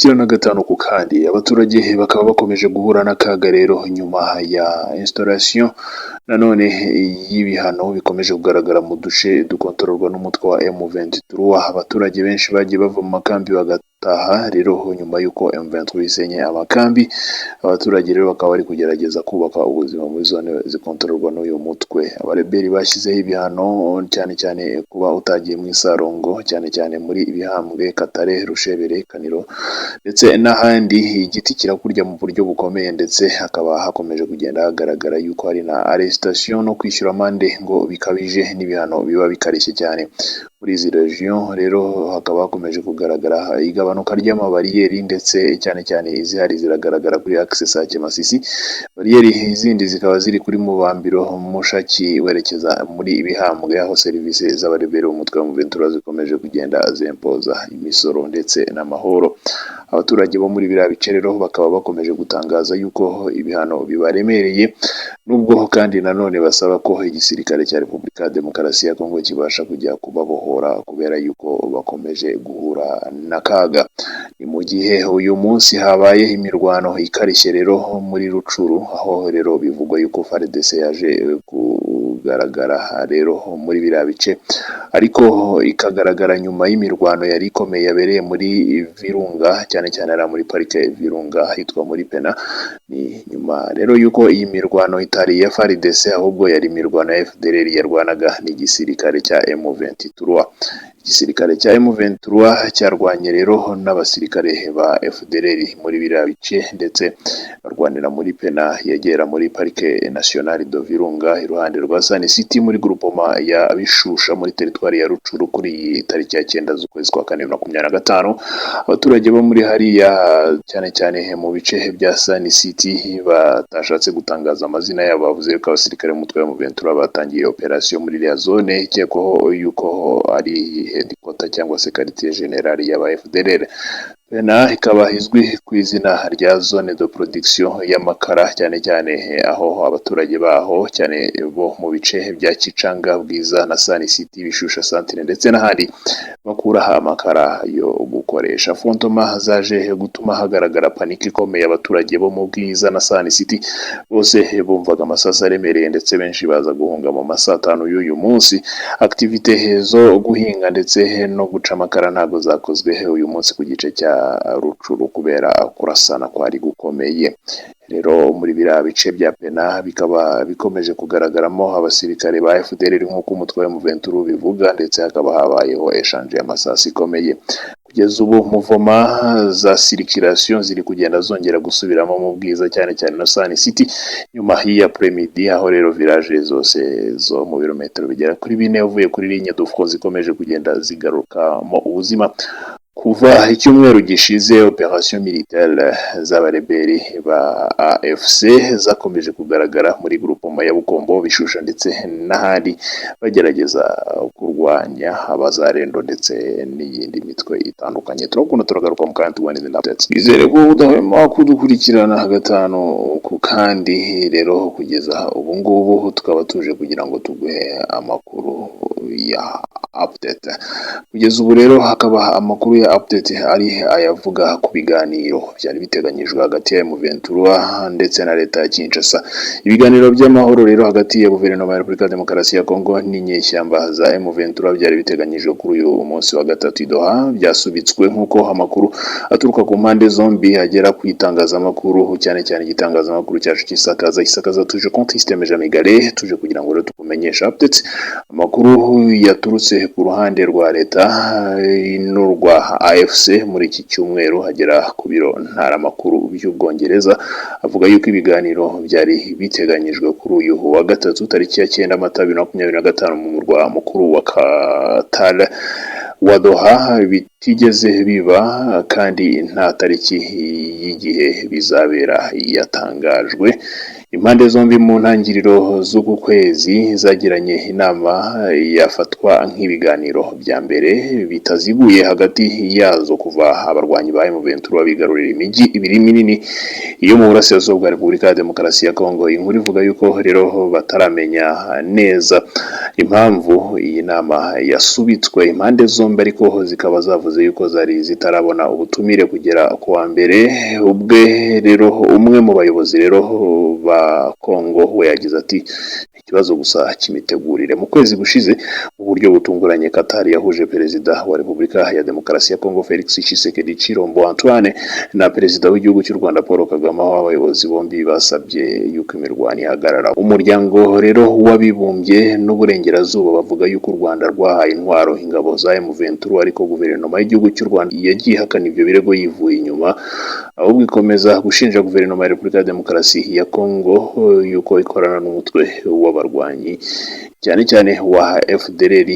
gukurikirana gatanu ku kandi abaturage bakaba bakomeje guhura n'akaga rero nyuma ya installation nanone y'ibihano bikomeje kugaragara mu duce dukontororwa n'umutwe wa M23. Abaturage benshi bagiye bava mu makambi bagataha rero nyuma y'uko M23 isenye amakambi. Abaturage rero bakaba bari kugerageza kubaka ubuzima muri zone zikontororwa n'uyu mutwe. Abareberi bashyizeho ibihano cyane cyane kuba utagiye mu Isarongo, cyane cyane muri Bihambwe, Katare, Rushebere, Kaniro ndetse n'ahandi. Igiti kirakurya mu buryo bukomeye ndetse hakaba hakomeje kugenda hagaragara yuko hari na arrestation no kwishyura amande ngo bikabije n'ibihano biba bikarishye cyane muri izi region. Rero hakaba hakomeje kugaragara igabanuka ry'amabariyeri ndetse cyane cyane izihari ziragaragara kuri axe Sake Masisi. Bariyeri izindi zikaba ziri kuri Mubambiro, Mushaki werekeza muri Bihambwe, aho serivisi z'abarebera umutwe wa M23 zikomeje kugenda zempoza imisoro ndetse n'amahoro. Abaturage bo muri biriya bice rero bakaba bakomeje gutangaza yuko ibihano bibaremereye, nubwo kandi nanone basaba ko igisirikare cya Repubulika ya Demokarasi ya Kongo kibasha kujya kubabohora kubera yuko bakomeje guhura n'akaga. Ni mu gihe uyu munsi habaye imirwano ikarishye rero muri Rucuru, aho rero bivugwa yuko FARDC yaje kugaragara rero muri biriya bice, ariko ikagaragara nyuma y'imirwano yari ikomeye yabereye muri Virunga, cyane cyane ari muri parike Virunga hitwa muri Pena. Ni nyuma rero yuko iyi mirwano itari ya FARDC ahubwo yari imirwano ya FDLR yarwanaga n'igisirikare cya M23. Igisirikare cya M23 cyarwanye rero n'abasirikare ba FDLR muri biriya bice ndetse barwanira muri Pena yegera muri parike nationale de Virunga iruhande rwa Sun City muri groupement ya Bishusha muri teritwari ya Rucuru kuri tariki ya 9 z'ukwezi kwa 2025. Abaturage bo muri hariya cyane cyane mu bice bya Sun City batashatse gutangaza amazina yabo, bavuze ko abasirikare b'umutwe wa M23 batangiye operation muri iriya zone ikekwaho yuko ari headquarter cyangwa se quartier general y'aba FDLR. Pena ikaba izwi ku izina rya zone de production y'amakara, cyane cyane aho abaturage baho cyane bo mu bice bya Kicanga, Bwiza na Sun City, Bishusha Centre ndetse n'ahandi bakuraho amakara yo gukoresha. Fontoma zaje gutuma hagaragara paniki ikomeye. Abaturage bo mu Bwiza na Sun City bose bumvaga amasasu aremereye ndetse benshi baza guhunga mu masaa 5 y'uyu munsi. Activite zo guhinga ndetse no guca amakara ntago zakozwe uyu munsi ku gice cya Rucuru kubera kurasana kwari gukomeye. Rero muri biriya bice bya Pena bikaba bikomeje kugaragaramo abasirikare ba FDLR nk'uko umutwe wa M23 bivuga, ndetse hakaba habayeho echange y'amasasi ikomeye. Kugeza ubu muvoma za circulation ziri kugenda zongera gusubiramo mu Bwiza cyane cyane na Sun City nyuma ya premidi, aho rero village zose zo mu birometero bigera kuri 4 uvuye kuri ligne d'Ufko zikomeje kugenda zigaruka mu ubuzima. Kuva icyumweru gishize operation militaire z'abareberi ba AFC zakomeje kugaragara muri groupement ya Bukombo, Bishusha ndetse n'ahandi bagerageza kurwanya abazarendo ndetse n'iyindi mitwe itandukanye. Turakunda turagaruka mu kandi tubanize updates. Bizere ko udahwema kudukurikirana gatanu ku kandi rero kugeza ubu ngubu tukaba tuje kugira ngo tuguhe amakuru ya update. Kugeza ubu rero hakaba amakuru ya update ari ayavuga ku biganiro byari biteganyijwe hagati ya M23 ndetse na leta ya Kinshasa. Ibiganiro by'amahoro rero hagati ya guverinoma ya Repubulika ya Demokarasi ya Kongo n'inyeshyamba za M23 byari biteganyijwe kuri uyu munsi wa gatatu i Doha, byasubitswe nk'uko amakuru aturuka ku mpande zombi agera ku itangazamakuru, cyane cyane igitangazamakuru cyacu Isakaza tuje contexte Mejamigale, tuje kugira ngo rero tukumenyesha updates. Amakuru yaturutse ku ruhande rwa leta n'urwa AFC muri iki cyumweru hagera ku biro ntaramakuru by'Ubwongereza avuga yuko ibiganiro byari biteganyijwe kuri uyu wa gatatu tariki ya 9 Mata 2025 mu murwa mukuru wa Qatar wa Doha bitigeze biba kandi nta tariki y'igihe bizabera yatangajwe. Impande zombi mu ntangiriro z'uku kwezi zagiranye inama yafatwa nk'ibiganiro bya mbere bitaziguye hagati yazo kuva abarwanyi ba M23 bigarurira imijyi ibiri minini iyo mu burasirazuba bwa Repubulika ya Demokarasi ya Kongo. Inkuru ivuga yuko rero bataramenya neza impamvu iyi nama yasubitswe. Impande zombi ariko zikaba zavuze yuko zari zitarabona ubutumire kugera ku wa mbere. Ubwe rero umwe mu bayobozi rero ba Kongo we yagize ati ikibazo gusa kimitegurire. Mu kwezi gushize mu buryo butunguranye Qatar yahuje perezida wa Repubulika ya Demokarasi ya Kongo Felix Tshisekedi Chilombo Antoine na perezida w'igihugu cy'u Rwanda Paul Kagame, aho abayobozi bombi basabye yuko imirwano ihagarara. Umuryango rero w'abibumbye n'uburengerazuba bavuga yuko u Rwanda rwahaye intwaro ingabo za M23, ariko guverinoma y'igihugu cy'u Rwanda yagiye ihakana ibyo birego yivuye inyuma, ahubwo ikomeza gushinja guverinoma ya Repubulika ya Demokarasi ya Kongo yuko ikorana n'umutwe w'abarwanyi cyane cyane wa FDLR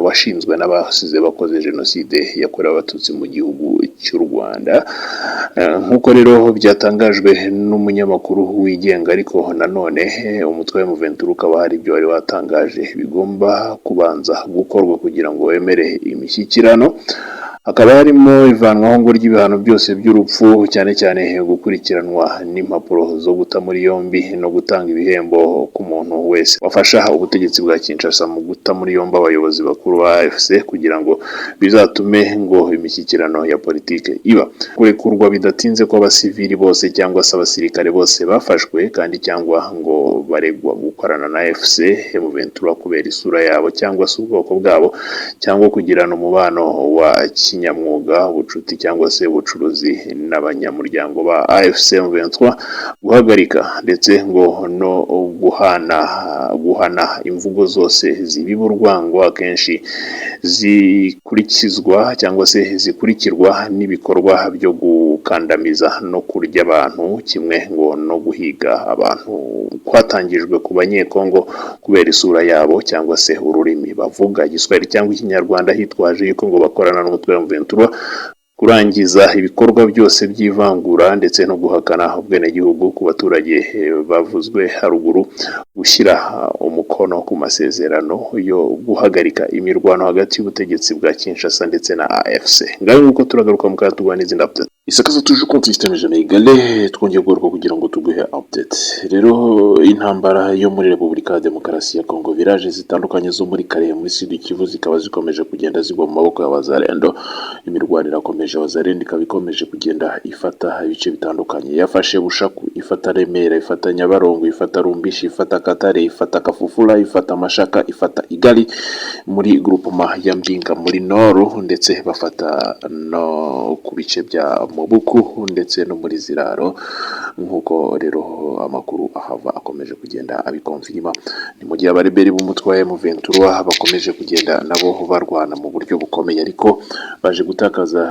washinzwe n'abasize bakoze jenoside yakorewe abatutsi mu gihugu cy'u Rwanda. Nk'uko rero byatangajwe n'umunyamakuru wigenga, ariko nanone umutwe wa M23 ukaba hari ibyo wari watangaje bigomba kubanza gukorwa kugira ngo wemere imishyikirano. Hakaba harimo ivanwaho ngo ry'ibihano byose by'urupfu, cyane cyane gukurikiranwa n'impapuro zo guta muri yombi no gutanga ibihembo ku muntu wese wafasha ubutegetsi bwa Kinshasa mu guta muri yombi abayobozi bakuru ba AFC, kugira ngo bizatume ngo imishyikirano ya politike iba. Kurekurwa bidatinze ko abasivili bose cyangwa se abasirikare bose bafashwe kandi cyangwa ngo baregwa gukorana na AFC M23 kubera isura yabo cyangwa se ubwoko bwabo, cyangwa kugirana umubano wa kinyamwuga, ubucuti cyangwa se ubucuruzi n'abanyamuryango ba AFC M23, guhagarika ndetse ngo no guhana imvugo zose zibiba urwango akenshi zikurikizwa cyangwa se zikurikirwa n'ibikorwa byo gukandamiza no kurya abantu, kimwe ngo no guhiga abantu kwatangijwe ku banyekongo kubera isura yabo cyangwa se ururimi bavuga, Igiswahili cyangwa Ikinyarwanda, hitwaje yuko ngo bakorana n'umutwe wa M23, kurangiza ibikorwa byose by'ivangura ndetse no guhakana ubwenegihugu ku baturage bavuzwe haruguru, gushyira umukono ku masezerano yo guhagarika imirwano hagati y'ubutegetsi bwa Kinshasa ndetse na AFC. Ngaho nuko turagaruka mu katugwa n'izindi update. Isakaza tuje konti system jamais égalé, twongeye guruka kugira ngo tuguhe update. Rero intambara yo muri Repubulika ya Demokarasi ya Kongo, viraje zitandukanye zo muri Kare muri Sud Kivu zikaba zikomeje kugenda zigwa mu maboko y'abazarendo. Imirwano irakomeje, abazarendo ikaba ikomeje kugenda ifata ibice bitandukanye. Yafashe Bushaku, ifata Remera, ifata Nyabarongo, ifata Rumbishi, ifata Katare, ifata Kafufula, ifata Mashaka, ifata Igali muri groupement ya Mbinga muri Nord, ndetse bafata no ku bice bya Mobuku ndetse no muri Ziraro. Nk'uko rero amakuru ahava akomeje kugenda abikonfirima, ni mu gihe abareberi b'umutwe wa M23 bakomeje kugenda nabo barwana mu buryo bukomeye, ariko baje gutakaza